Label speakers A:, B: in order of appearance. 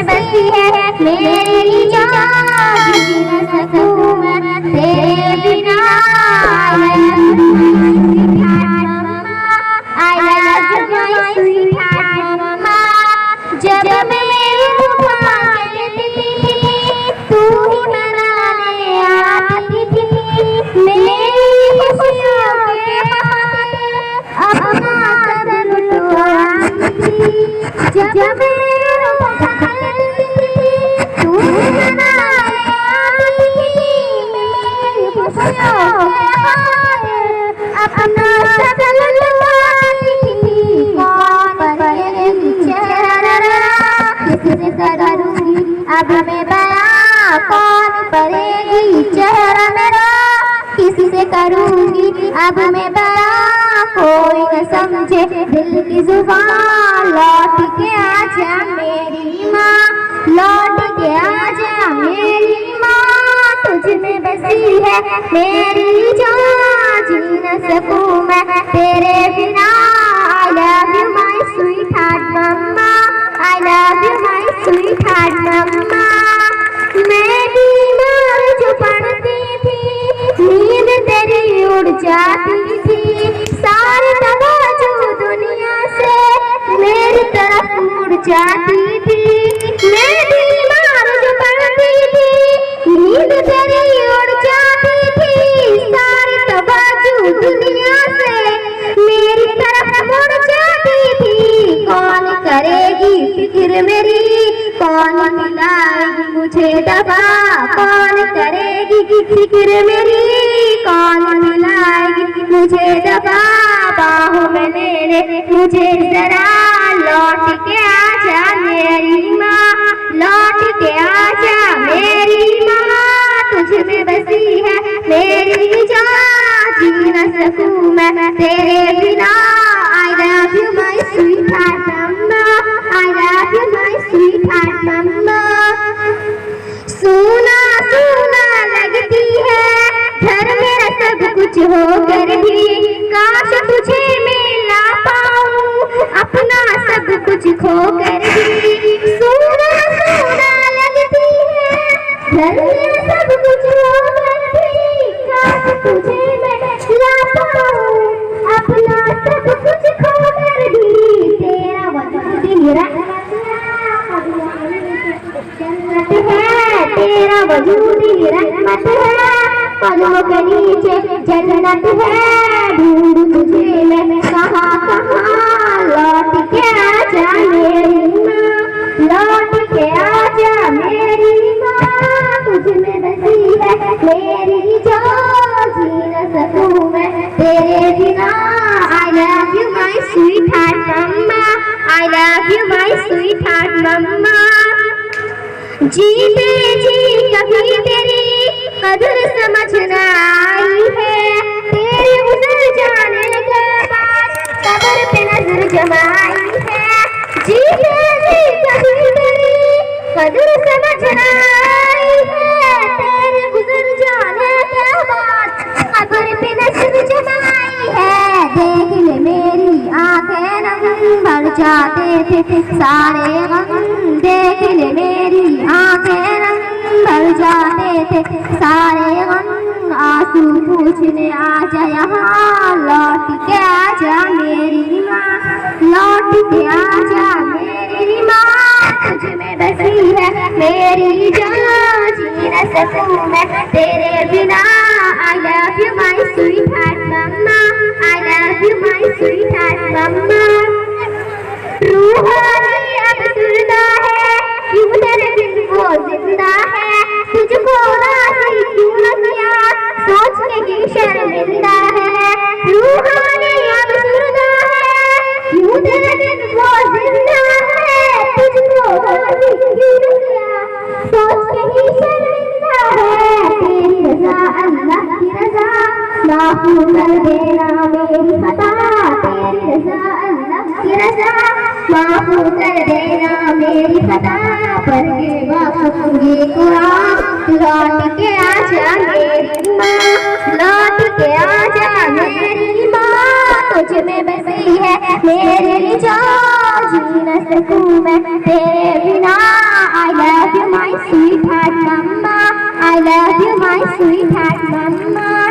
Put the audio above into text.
A: में बसी है मेरी जान, जी न सकूं मैं तेरे बिना। I love you my sweetheart mama, जब मेरी धुआ कहती थी तू ही मनाने आती थी, मेरी खुशियों के अपना सर लुटवाती थी। जब मेरी धुआ कहती थी तू ही मनाने आती थी, मेरी खुशियों के अपना सर लुटवाती थी। कौन पढ़ेगी चेहरा किससे करूंगी अब मैं बयां, कौन पढ़ेगी चेहरा मेरा किससे करूंगी अब मैं बयां। कोई न समझे दिल की जुबान, लौट के आजा मेरी माँ, लौट के आजा मेरी माँ, तुझ में बसी है मेरी जान, जी न सकूं मैं तेरे बिना। I love you my sweetheart mama, I love you my sweetheart mama। मैं बीमार जो पड़ती थी नींद तेरी उड़ जाती थी, सारी तवज्जो दुनिया से मेरी तरफ मुड़ जाती थी। मैं बीमार जो पड़ती थी नींद तेरी उड़ जाती थी, सारी तवज्जो दुनिया से मेरी तरफ मुड़ जाती थी। कौन करेगी फिक्र मेरी, कौन मिलाएगी मुझे दवा, कौन करेगी फिक्र मेरी, कौन मिलाएगी मुझे दवा। बाहों में ले ले मुझे जरा, लौट के आजा मेरी माँ, लौट के आजा मेरी माँ, तुझ में बसी है मेरी जान, जी न सकूं मैं तेरे बिना। I love you my sweetheart mama, I love you my sweetheart mama। सुना सुना लगती है घर मेरा सब कुछ होकर भी, काश तुझे मिला पाऊं अपना सब कुछ खोकर भी। सुना सुना लगती है घर मेरा सब कुछ होकर भी, काश तुझे मिला पाऊं अपना सब कुछ खोकर भी। तेरा वजूद मेरा जन्नत है, तेरा वजूद रहमत है, पदों के नीचे जन्नत है। ढूंढ तुझे मैं कहाँ कहाँ, लौट के आजा मेरी माँ, लौट के आजा मेरी माँ, तुझ में बसी है मेरी जान, जी न सकूं मैं तेरे बिना। I love you my sweetheart mama, I love you my sweetheart mama। जीते जी कभी तेरी कदर समझ न आई है, तेरे गुजर जाने के बाद कब्र पे नजर जमाई है। जीते जी कभी तेरी कदर समझ न आई है, तेरे गुजर जाने के बाद कब्र पे नजर जमाई है। देख ले मेरी आंखें नम भर जाते थे सारे गम, देख ले मेरी आंखें नम भर जाते थे सारे गम। आंसू पूछने आजा यहाँ, लौट के आजा मेरी माँ, लौट के आजा मेरी माँ, तुझ में बसी है मेरी जान, जी न सकूं मैं तेरे बिना। I love you my sweetheart mama, I love you my sweetheart mama। रूहानी अफसरदा है क्यों तेरे बिन वो जिंदा है, तुझको राज़ी क्यों न किया सोच के कि शर्मिंदा है। रूहानी अफसरदा है क्यों तेरे बिन वो जिंदा है, तुझको राज़ी क्यों न किया सोच के कि शर्मिंदा है। तेरी रज़ा अल्लाह की रज़ा माफ़ कर देना मेरी खता, तेरी रज़ा अल्लाह की रज़ा माफ़ कर देना मेरी खता। पढ़ के वापसूंगी कुरान, लौट के आजा मेरी माँ, लौट के आजा मेरी माँ, तुझ में बसी है मेरी जान, जी न सकूं मैं तेरे बिना। sweetheart mama. I love you, my sweetheart mama.